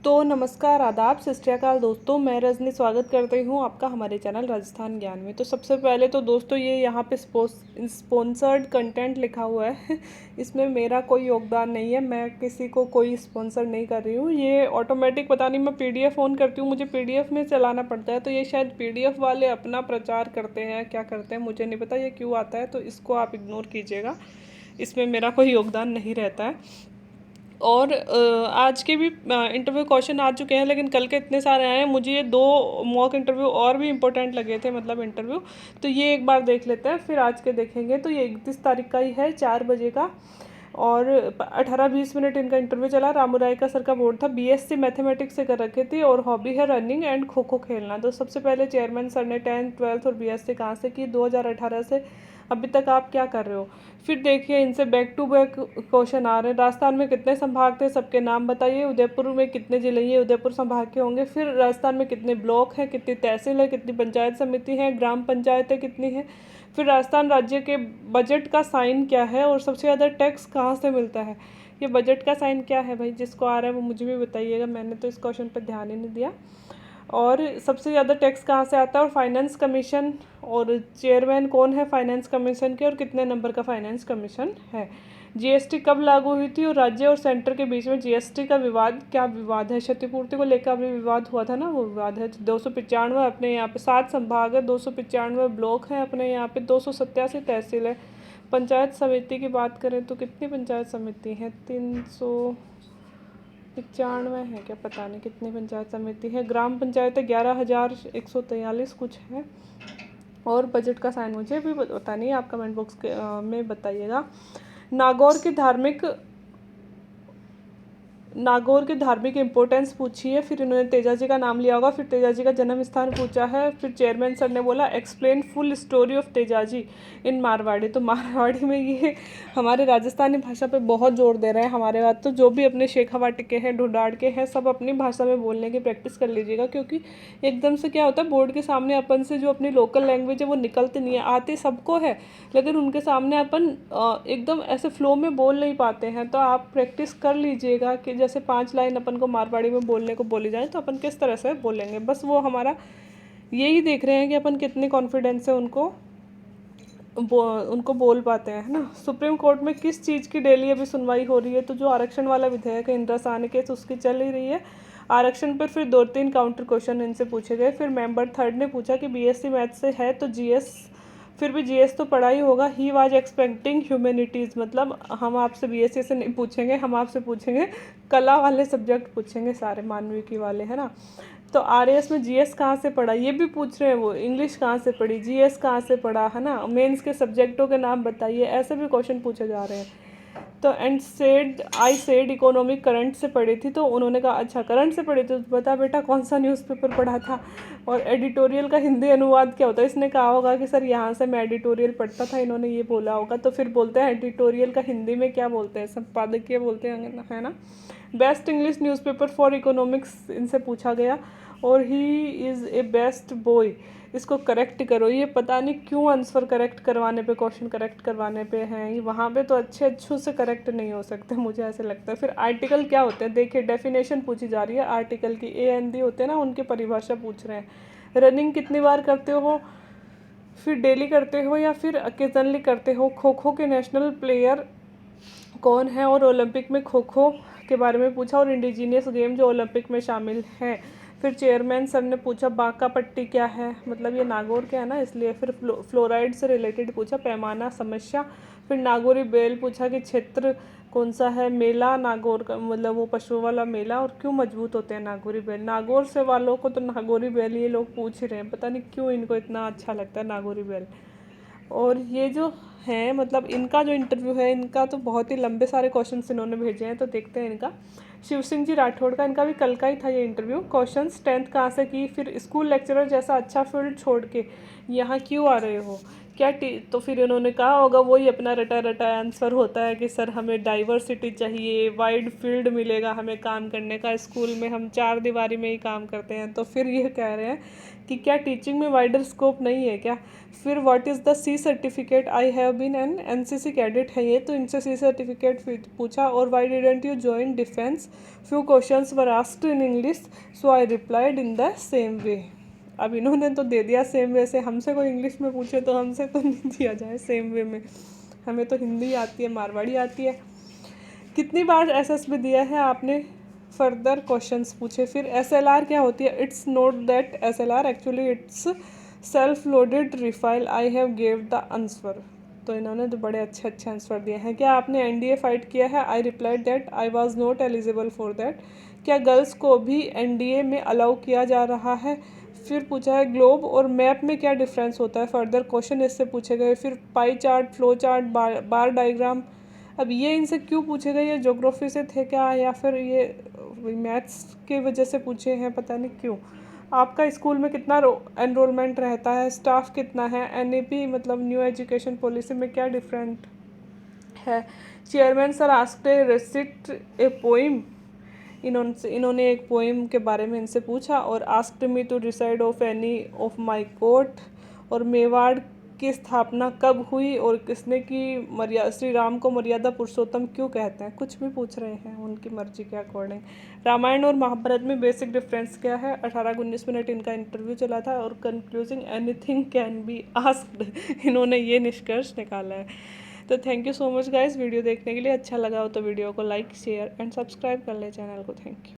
तो नमस्कार, आदाब, सत श्री अकाल दोस्तों। मैं रजनी स्वागत करती हूँ आपका हमारे चैनल राजस्थान ज्ञान में। तो सबसे पहले तो दोस्तों ये यहाँ पे स्पॉन्सर्ड कंटेंट लिखा हुआ है इसमें मेरा कोई योगदान नहीं है, मैं किसी को कोई स्पॉन्सर नहीं कर रही हूँ। ये ऑटोमेटिक पता नहीं, मैं पीडीएफ ऑन करती हूँ, मुझे पीडीएफ में चलाना पड़ता है, तो ये शायद पीडीएफ वाले अपना प्रचार करते हैं, क्या करते हैं मुझे नहीं पता ये क्यों आता है, तो इसको आप इग्नोर कीजिएगा, इसमें मेरा कोई योगदान नहीं रहता है। और आज के भी इंटरव्यू क्वेश्चन आ चुके हैं, लेकिन कल के इतने सारे आए हैं, मुझे ये 2 मॉक इंटरव्यू और भी इम्पोर्टेंट लगे थे, मतलब इंटरव्यू, तो ये एक बार देख लेते हैं, फिर आज के देखेंगे। तो ये 31 तारीख का ही है, 4 बजे का, और 18-20 मिनट इनका इंटरव्यू चला। रामू राय का सर का बोर्ड था, बीएससी मैथमेटिक्स से कर रखे थी, और हॉबी है रनिंग एंड खो खो खेलना। तो सबसे पहले चेयरमैन सर ने 10th 12th और बीएससी कहाँ से की, 2018 से अभी तक आप क्या कर रहे हो। फिर देखिए इनसे बैक टू बैक क्वेश्चन आ रहे हैं। राजस्थान में कितने संभाग थे, सबके नाम बताइए। उदयपुर में कितने जिले, ये उदयपुर संभाग के होंगे। फिर राजस्थान में कितने ब्लॉक हैं, कितनी तहसील है, कितनी पंचायत समिति है, ग्राम पंचायतें कितनी है। फिर राजस्थान राज्य के बजट का साइन क्या है, और सबसे ज़्यादा टैक्स कहाँ से मिलता है। ये बजट का साइन क्या है भाई, जिसको आ रहा है वो मुझे भी बताइएगा, मैंने तो इस क्वेश्चन पर ध्यान ही नहीं दिया। और सबसे ज़्यादा टैक्स कहाँ से आता है, और फाइनेंस कमीशन, और चेयरमैन कौन है फाइनेंस कमीशन के, और कितने नंबर का फाइनेंस कमीशन है। जीएसटी कब लागू हुई थी, और राज्य और सेंटर के बीच में जीएसटी का विवाद, क्या विवाद है। क्षतिपूर्ति को लेकर अभी विवाद हुआ था ना, वो विवाद है। 295 अपने यहाँ पे 7 संभाग है, 295 ब्लॉक हैं अपने यहाँ पे, 287 तहसील है। पंचायत समिति की बात करें तो कितनी पंचायत समिति है, 395 है क्या, पता नहीं कितनी पंचायत समिति है। ग्राम पंचायत 11,143 कुछ है। और बजट का साइन मुझे भी पता नहीं, आप कमेंट बॉक्स में बताइएगा। नागौर की धार्मिक इंपॉर्टेंस पूछी है। फिर इन्होंने तेजाजी का नाम लिया होगा, फिर तेजाजी का जन्म स्थान पूछा है। फिर चेयरमैन सर ने बोला explain full story of Tejaji in Marwari. तो मारवाड़ी में ये हमारे राजस्थानी भाषा पे बहुत जोर दे रहे हैं हमारे बात। तो जो भी अपने शेखावाटी के हैं, ढूंढाड़ के हैं, सब अपनी भाषा में बोलने की प्रैक्टिस कर लीजिएगा, क्योंकि एकदम से क्या होता है, बोर्ड के सामने अपन से जो अपनी लोकल लैंग्वेज है वो निकलती नहीं है। आती सबको है, लेकिन उनके सामने अपन एकदम ऐसे फ्लो में बोल नहीं पाते हैं। तो आप प्रैक्टिस कर लीजिएगा कि जैसे 5 लाइन अपन को मारवाड़ी में बोलने को बोली जाए तो अपन किस तरह से बोलेंगे। बस वो हमारा यही देख रहे हैं कि अपन कितने कॉन्फिडेंस से उनको बोल पाते हैं, है ना। सुप्रीम कोर्ट में किस चीज़ की डेली अभी सुनवाई हो रही है, तो जो आरक्षण वाला विधेयक है, इंदिरा साहनी केस, उसकी चल ही रही है आरक्षण पर। फिर 2-3 काउंटर क्वेश्चन इनसे पूछे गए। फिर मेंबर 3rd ने पूछा कि बीएससी मैथ से है तो जीएस, फिर भी जीएस तो पढ़ा ही होगा। ही वाज एक्सपेक्टिंग ह्यूमैनिटीज़, मतलब हम आपसे बीएससी से नहीं पूछेंगे, हम आपसे पूछेंगे कला वाले सब्जेक्ट पूछेंगे, सारे मानविकी वाले, है ना। तो आरएस में जीएस कहाँ से पढ़ा, ये भी पूछ रहे हैं वो। इंग्लिश कहाँ से पढ़ी, जीएस कहाँ से पढ़ा, है ना। मेंस के सब्जेक्टों के नाम बताइए, ऐसे भी क्वेश्चन पूछे जा रहे हैं। तो आई सेड इकोनॉमिक करंट से पढ़ी थी, तो उन्होंने कहा अच्छा करंट से पढ़ी, तो बता बेटा कौन सा न्यूज़पेपर पढ़ा था। और एडिटोरियल का हिंदी अनुवाद क्या होता है, इसने कहा होगा कि सर यहाँ से मैं एडिटोरियल पढ़ता था, इन्होंने ये बोला होगा। तो फिर बोलते हैं एडिटोरियल का हिंदी में क्या बोलते हैं, संपादकीय बोलते हैं, है ना। Best English newspaper for economics इनसे पूछा गया। और he is a best boy, इसको करेक्ट करो। ये पता नहीं क्यों आंसर करेक्ट करवाने पे, क्वेश्चन करेक्ट करवाने पे हैं, वहाँ पे तो अच्छे से करेक्ट नहीं हो सकते, मुझे ऐसे लगता है। फिर आर्टिकल क्या होते हैं, देखिए डेफिनेशन पूछी जा रही है आर्टिकल की। AND होते हैं ना, उनकी परिभाषा पूछ रहे हैं। रनिंग कितनी बार करते हो, फिर डेली करते हो या फिर ओकेजनली करते हो। खो खो के नेशनल प्लेयर कौन है, और ओलंपिक में खो खो के बारे में पूछा, और इंडिजीनियस गेम जो ओलंपिक में शामिल हैं। फिर चेयरमैन सर ने पूछा बांका पट्टी क्या है, मतलब ये नागौर के है ना इसलिए। फिर फ्लोराइड से रिलेटेड पूछा, पैमाना समस्या। फिर नागौरी बेल पूछा कि क्षेत्र कौन सा है। मेला नागौर का, मतलब वो पशुओं वाला मेला, और क्यों मजबूत होते हैं नागौरी बैल। नागौर से वालों को तो नागौरी बैल ये लोग पूछ ही रहे हैं, पता नहीं क्यों इनको इतना अच्छा लगता है नागौरी बैल। और ये जो है, मतलब इनका जो इंटरव्यू है, इनका तो बहुत ही लंबे सारे क्वेश्चन इन्होंने भेजे हैं, तो देखते हैं इनका। शिव सिंह जी राठौड़ का, इनका भी कल का ही था ये इंटरव्यू। क्वेश्चंस 10th कहाँ से की, फिर स्कूल लेक्चरर जैसा अच्छा फील्ड छोड़ के यहाँ क्यों आ रहे हो, तो फिर इन्होंने कहा होगा, वही अपना रटा रटा आंसर होता है कि सर हमें डाइवर्सिटी चाहिए, वाइड फील्ड मिलेगा हमें काम करने का, स्कूल में हम 4 दीवारी में ही काम करते हैं। तो फिर ये कह रहे हैं कि क्या टीचिंग में वाइडर स्कोप नहीं है क्या। फिर what is the C certificate, I have been an NCC cadet है ये, तो इनसे सी सर्टिफिकेट पूछा। और why didn't you join defence, few questions were asked in English, so I replied in the same way. अब इन्होंने तो दे दिया सेम वे से, हमसे कोई इंग्लिश में पूछे तो हमसे तो नहीं दिया जाए सेम वे में, हमें तो हिंदी आती है, मारवाड़ी आती है। कितनी बार एसएसबी दिया है आपने, फर्दर क्वेश्चंस पूछे। फिर एसएलआर क्या होती है, it's not that SLR actually it's self loaded rifle, I have gave the answer. तो इन्होंने तो बड़े अच्छे अच्छे आंसर दिए हैं। क्या आपने एनडीए फाइट किया है, I replied that I was not eligible for that. क्या गर्ल्स को भी एनडीए में अलाउ किया जा रहा है। फिर पूछा है ग्लोब और मैप में क्या डिफरेंस होता है, फर्दर क्वेश्चन इससे पूछे गए। फिर पाई चार्ट, फ्लो चार्ट, बार डायग्राम। अब ये इनसे क्यों पूछे गए, ये ज्योग्राफी से थे क्या या फिर ये मैथ्स की वजह से पूछे हैं, पता नहीं क्यों। आपका स्कूल में कितना एनरोलमेंट रहता है, स्टाफ कितना है, एनईपी मतलब न्यू एजुकेशन पॉलिसी में क्या डिफरेंट है। Chairman sir asked a recite a poem, इन्होंने एक पोइम के बारे में इनसे पूछा। और asked me to decide of any of my court, और मेवाड़ की स्थापना कब हुई, और किसने की श्री राम को मर्यादा पुरुषोत्तम क्यों कहते हैं, कुछ भी पूछ रहे हैं उनकी मर्जी के अकॉर्डिंग। रामायण और महाभारत में बेसिक डिफरेंस क्या है, 18-19 मिनट इनका इंटरव्यू चला था। और कंक्लूजिंग एनीथिंग कैन बी आस्क्ड, इन्होंने ये निष्कर्ष निकाला है। तो thank you so much guys video देखने के लिए। अच्छा लगा हो तो वीडियो को लाइक, शेयर एंड सब्सक्राइब कर ले चैनल को। Thank you.